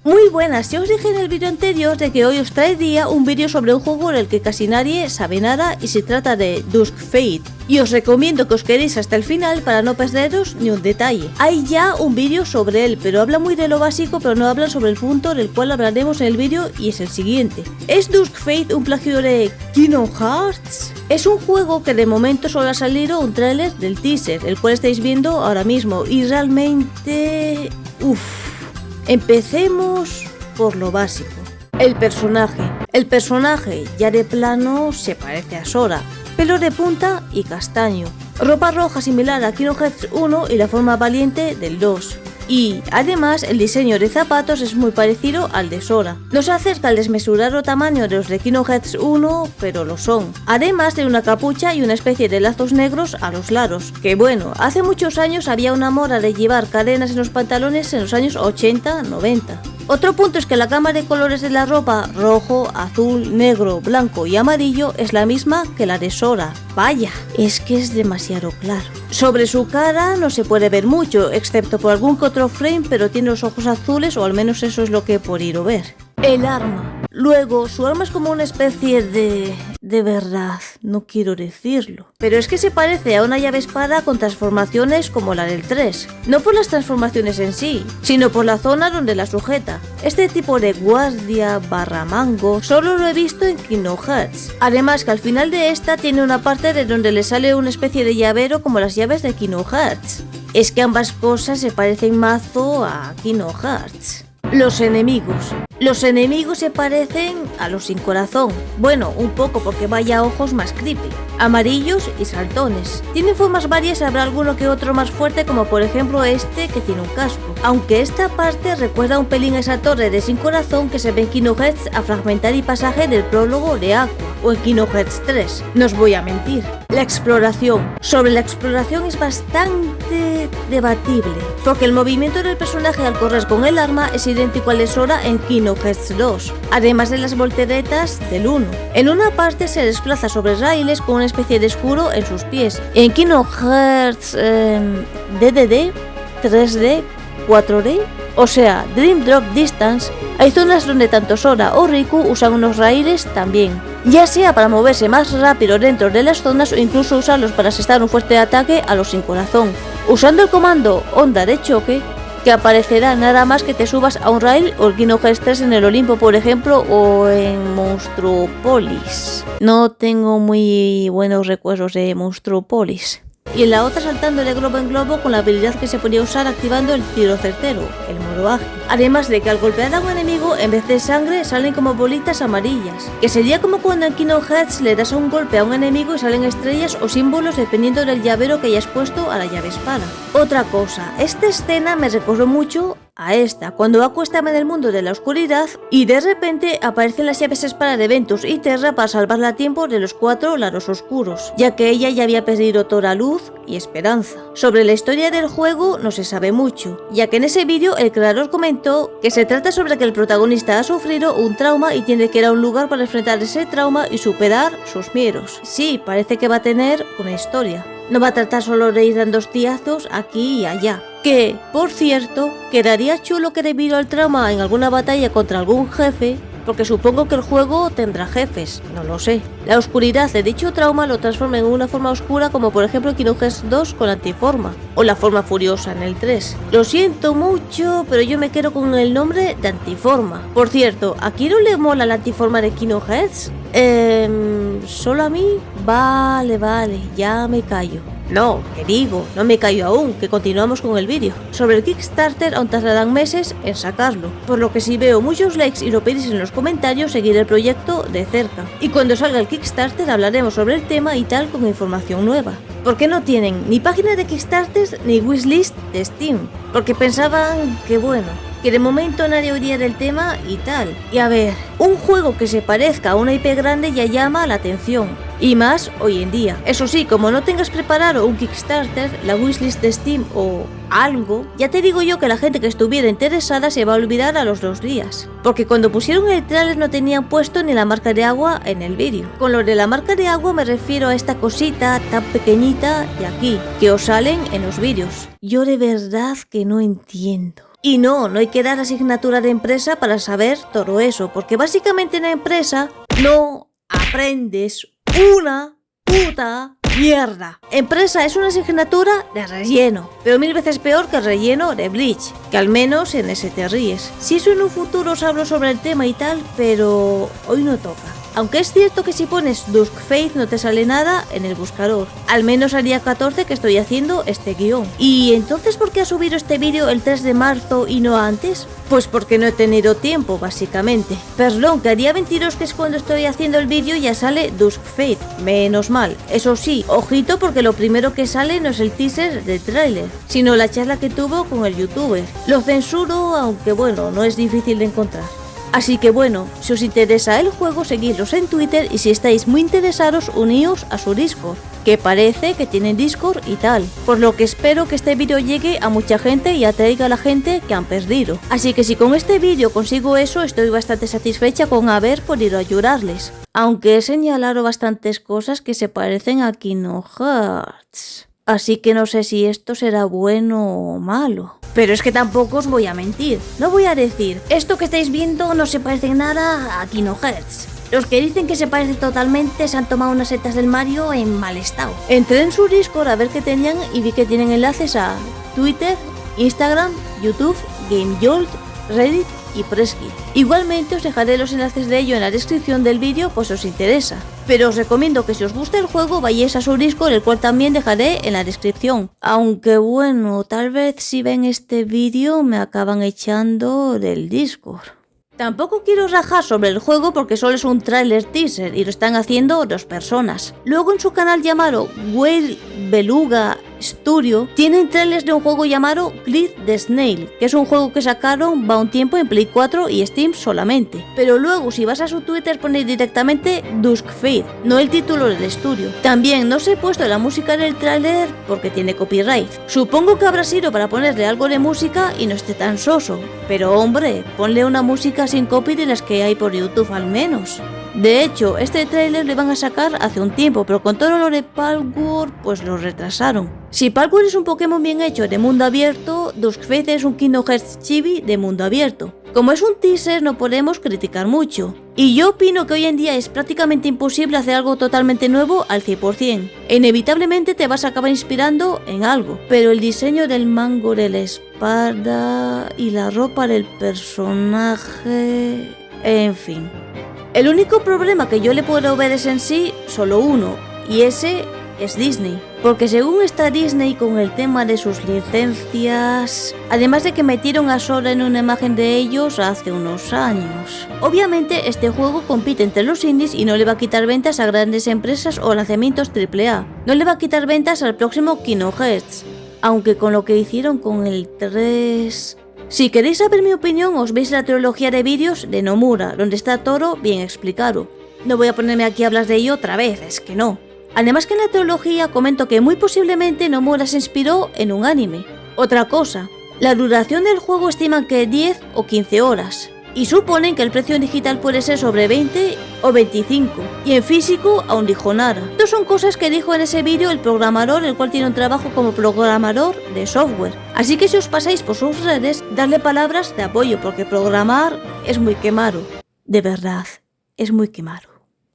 Muy buenas, ya os dije en el vídeo anterior de que hoy os traería un vídeo sobre un juego en el que casi nadie sabe nada y se trata de Dusk Fate. Y os recomiendo que os quedéis hasta el final para no perderos ni un detalle. Hay ya un vídeo sobre él, pero habla muy de lo básico, pero no hablan sobre el punto del cual hablaremos en el vídeo y es el siguiente. ¿Es Dusk Fate un plagio de Kingdom Hearts? Es un juego que de momento solo ha salido un tráiler del teaser, el cual estáis viendo ahora mismo y realmente... Empecemos por lo básico. El personaje ya de plano se parece a Sora, pelo de punta y castaño, ropa roja similar a Kingdom Hearts 1 y la forma valiente del 2. Y además el diseño de zapatos es muy parecido al de Sora. No se acerca al desmesurado tamaño de los de Kingdom Hearts 1, pero lo son. Además tiene una capucha y una especie de lazos negros a los lados. Que bueno, hace muchos años había una moda de llevar cadenas en los pantalones en los años 80-90. Otro punto es que la gama de colores de la ropa, rojo, azul, negro, blanco y amarillo, es la misma que la de Sora. Vaya, es que es demasiado claro. Sobre su cara no se puede ver mucho, excepto por algún que otro frame, pero tiene los ojos azules, o al menos eso es lo que he podido ver. El arma. Luego, su arma es como una especie de verdad, no quiero decirlo. Pero es que se parece a una llave espada con transformaciones como la del 3. No por las transformaciones en sí, sino por la zona donde la sujeta. Este tipo de guardia / mango solo lo he visto en Kingdom Hearts. Además que al final de esta tiene una parte de donde le sale una especie de llavero como las llaves de Kingdom Hearts. Es que ambas cosas se parecen mazo a Kingdom Hearts. Los enemigos se parecen a los sin corazón. Bueno, un poco porque vaya ojos más creepy. Amarillos y saltones. Tienen formas varias, habrá alguno que otro más fuerte, como por ejemplo este que tiene un casco. Aunque esta parte recuerda un pelín a esa torre de sin corazón que se ve en Kingdom Hearts a fragmentar y pasaje del prólogo de Aqua, o en Kingdom Hearts 3. No os voy a mentir. La exploración. Sobre la exploración es bastante debatible, porque el movimiento del personaje al correr con el arma es idéntico al de Sora en Kingdom Hearts 2, además de las volteretas del 1. En una parte se desplaza sobre raíles con una especie de escudo en sus pies. En Kingdom Hearts DDD, 3D, 4D, o sea, Dream Drop Distance, hay zonas donde tanto Sora o Riku usan unos raíles también, ya sea para moverse más rápido dentro de las zonas o incluso usarlos para asestar un fuerte ataque a los sin corazón, usando el comando Onda de Choque, que aparecerá nada más que te subas a un rail, o el Kingdom Hearts 3 en el Olimpo por ejemplo, o en Monstruopolis. No tengo muy buenos recuerdos de Monstruopolis. Y en la otra saltando de globo en globo con la habilidad que se podía usar activando el tiro certero, el modo ágil. Además de que al golpear a un enemigo, en vez de sangre, salen como bolitas amarillas, que sería como cuando en Kingdom Hearts le das un golpe a un enemigo y salen estrellas o símbolos dependiendo del llavero que hayas puesto a la llave espada. Otra cosa, esta escena me recordó mucho a esta, cuando Aqua estaba en el mundo de la oscuridad y de repente aparecen las llaves espada de Ventus y Terra para salvarla a tiempo de los 4 lados oscuros, ya que ella ya había perdido toda luz y esperanza. Sobre la historia del juego no se sabe mucho, ya que en ese vídeo el creador comentó que se trata sobre que el protagonista ha sufrido un trauma y tiene que ir a un lugar para enfrentar ese trauma y superar sus miedos. Sí, parece que va a tener una historia. No va a tratar solo de ir dando hostiazos aquí y allá. Que, por cierto, quedaría chulo que debido al trauma en alguna batalla contra algún jefe, porque supongo que el juego tendrá jefes, no lo sé. La oscuridad de dicho trauma lo transforma en una forma oscura, como por ejemplo en Kingdom Hearts 2 con la Antiforma, o la forma furiosa en el 3. Lo siento mucho, pero yo me quedo con el nombre de Antiforma. Por cierto, ¿a quién no le mola la Antiforma de Kingdom Hearts? ¿Solo a mí? Vale, ya me callo. No, que digo, no me callo aún, que continuamos con el vídeo. Sobre el Kickstarter aún tardarán meses en sacarlo, por lo que si veo muchos likes y lo pedís en los comentarios, seguiré el proyecto de cerca. Y cuando salga el Kickstarter hablaremos sobre el tema y tal con información nueva. Porque no tienen ni página de Kickstarter ni wishlist de Steam, porque pensaban que bueno, que de momento nadie oiría del tema y tal. Y a ver, un juego que se parezca a una IP grande ya llama la atención, y más hoy en día. Eso sí, como no tengas preparado un Kickstarter, la wishlist de Steam o algo, ya te digo yo que la gente que estuviera interesada se va a olvidar a los 2 días. Porque cuando pusieron el trailer no tenían puesto ni la marca de agua en el vídeo. Con lo de la marca de agua me refiero a esta cosita tan pequeñita de aquí, que os salen en los vídeos. Yo de verdad que no entiendo. Y no hay que dar asignatura de empresa para saber todo eso, porque básicamente en la empresa no aprendes una puta mierda. Empresa es una asignatura de relleno, pero 1000 veces peor que el relleno de Bleach, que al menos en ese te ríes. Si eso en un futuro os hablo sobre el tema y tal, pero hoy no toca. Aunque es cierto que si pones Dusk Faith no te sale nada en el buscador. Al menos al día 14 que estoy haciendo este guión. ¿Y entonces por qué ha subido este vídeo el 3 de marzo y no antes? Pues porque no he tenido tiempo, básicamente. Perdón, que al día 22, que es cuando estoy haciendo el vídeo, ya sale Dusk Faith. Menos mal. Eso sí, ojito, porque lo primero que sale no es el teaser del tráiler, sino la charla que tuvo con el youtuber. Lo censuro, aunque bueno, no es difícil de encontrar. Así que bueno, si os interesa el juego, seguidlos en Twitter, y si estáis muy interesados, uníos a su Discord, que parece que tienen Discord y tal. Por lo que espero que este vídeo llegue a mucha gente y atraiga a la gente que han perdido. Así que si con este vídeo consigo eso, estoy bastante satisfecha con haber podido ayudarles. Aunque he señalado bastantes cosas que se parecen a Kingdom Hearts. Así que no sé si esto será bueno o malo. Pero es que tampoco os voy a mentir. No voy a decir, esto que estáis viendo no se parece en nada a Kingdom Hearts. Los que dicen que se parece totalmente se han tomado unas setas del Mario en mal estado. Entré en su Discord a ver qué tenían y vi que tienen enlaces a Twitter, Instagram, YouTube, GameJolt, Reddit y Presskit. Igualmente os dejaré los enlaces de ello en la descripción del vídeo, pues os interesa. Pero os recomiendo que si os gusta el juego vayáis a su Discord, el cual también dejaré en la descripción. Aunque bueno, tal vez si ven este vídeo me acaban echando del Discord. Tampoco quiero rajar sobre el juego porque solo es un tráiler teaser y lo están haciendo 2 personas. Luego en su canal llamado Whale Beluga Studio tienen trailers de un juego llamado Grid the Snail, que es un juego que sacaron va un tiempo en Play 4 y Steam solamente. Pero luego si vas a su Twitter ponéis directamente Dusk Faith, no el título del estudio. También no os he puesto la música del tráiler porque tiene copyright. Supongo que habrá sido para ponerle algo de música y no esté tan soso. Pero hombre, ponle una música sin copy de las que hay por YouTube al menos. De hecho, este tráiler lo iban a sacar hace un tiempo, pero con todo lo de Palworld, pues lo retrasaron. Si Palworld es un Pokémon bien hecho de mundo abierto, Dusk Faith es un Kingdom Hearts chibi de mundo abierto. Como es un teaser, no podemos criticar mucho. Y yo opino que hoy en día es prácticamente imposible hacer algo totalmente nuevo al 100%. E inevitablemente te vas a acabar inspirando en algo. Pero el diseño del mango de la espada y la ropa del personaje... En fin. El único problema que yo le puedo ver es en sí solo uno, y ese es Disney. Porque según está Disney con el tema de sus licencias, además de que metieron a Sora en una imagen de ellos hace unos años. Obviamente este juego compite entre los indies y no le va a quitar ventas a grandes empresas o lanzamientos AAA. No le va a quitar ventas al próximo Kingdom Hearts, aunque con lo que hicieron con el 3... Si queréis saber mi opinión, os veis la trilogía de vídeos de Nomura, donde está todo bien explicado. No voy a ponerme aquí a hablar de ello otra vez, es que no. Además que en la trilogía comento que muy posiblemente Nomura se inspiró en un anime. Otra cosa, la duración del juego estiman que 10 o 15 horas. Y suponen que el precio en digital puede ser sobre 20 o 25, y en físico aún dijo nada. Estas son cosas que dijo en ese vídeo el programador, el cual tiene un trabajo como programador de software. Así que si os pasáis por sus redes, darle palabras de apoyo, porque programar es muy quemado. De verdad, es muy quemado.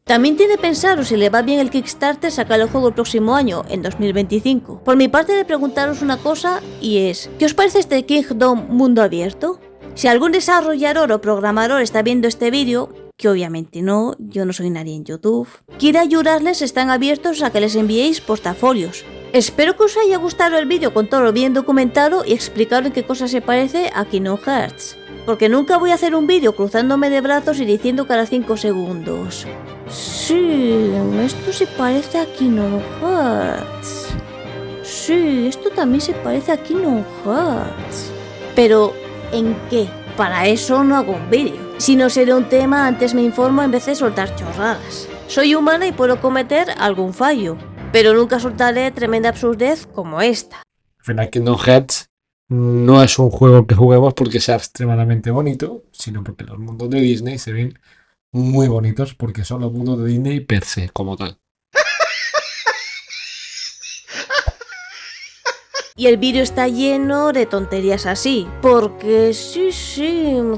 También tiene pensado, si le va bien el Kickstarter, sacar el juego el próximo año, en 2025. Por mi parte, de preguntaros una cosa, y es, ¿qué os parece este Kingdom mundo abierto? Si algún desarrollador o programador está viendo este vídeo, que obviamente no, yo no soy nadie en YouTube, quiere ayudarles, están abiertos a que les enviéis portafolios. Espero que os haya gustado el vídeo con todo lo bien documentado y explicado en qué cosa se parece a Kingdom Hearts. Porque nunca voy a hacer un vídeo cruzándome de brazos y diciendo cada 5 segundos: sí, esto se parece a Kingdom Hearts. Sí, esto también se parece a Kingdom Hearts. Pero... ¿en qué? Para eso no hago un vídeo. Si no sé de un tema, antes me informo en vez de soltar chorradas. Soy humana y puedo cometer algún fallo, pero nunca soltaré tremenda absurdez como esta. Al final, Kingdom Hearts no es un juego que juguemos porque sea extremadamente bonito, sino porque los mundos de Disney se ven muy bonitos porque son los mundos de Disney per se, como tal. Y el vídeo está lleno de tonterías así, porque sí,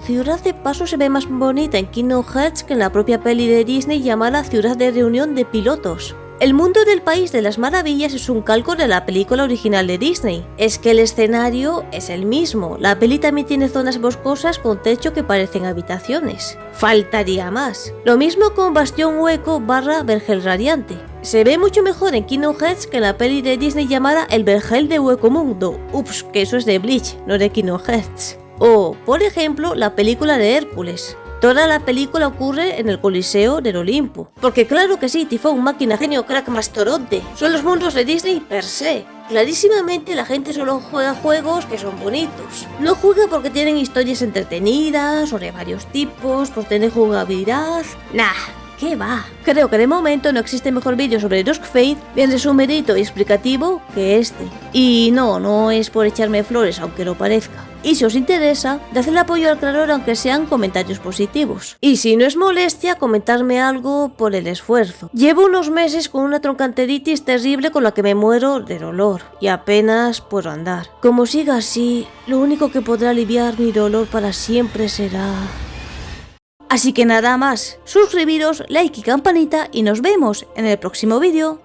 Ciudad de Paso se ve más bonita en Kingdom Hearts que en la propia peli de Disney llamada Ciudad de Reunión de Pilotos. El mundo del País de las Maravillas es un calco de la película original de Disney. Es que el escenario es el mismo. La peli también tiene zonas boscosas con techo que parecen habitaciones. Faltaría más. Lo mismo con Bastión Hueco / Vergel Radiante. Se ve mucho mejor en Kingdom Hearts que en la peli de Disney llamada El Vergel de Hueco Mundo. Ups, que eso es de Bleach, no de Kingdom Hearts. O, por ejemplo, la película de Hércules. Toda la película ocurre en el Coliseo del Olimpo. Porque claro que sí, Tifón, Máquina, Genio, Crack, Mastodonte son los mundos de Disney per se. Clarísimamente la gente solo juega juegos que son bonitos. No juega porque tienen historias entretenidas o de varios tipos, por tener jugabilidad. Nah, ¿qué va? Creo que de momento no existe mejor vídeo sobre Dusk Fate, bien resumidito y explicativo, que este. Y no es por echarme flores, aunque lo parezca. Y si os interesa, dad el apoyo al creador aunque sean comentarios positivos. Y si no es molestia, comentarme algo por el esfuerzo. Llevo unos meses con una troncanteritis terrible con la que me muero de dolor y apenas puedo andar. Como siga así, lo único que podrá aliviar mi dolor para siempre será... Así que nada más, suscribiros, like y campanita y nos vemos en el próximo vídeo.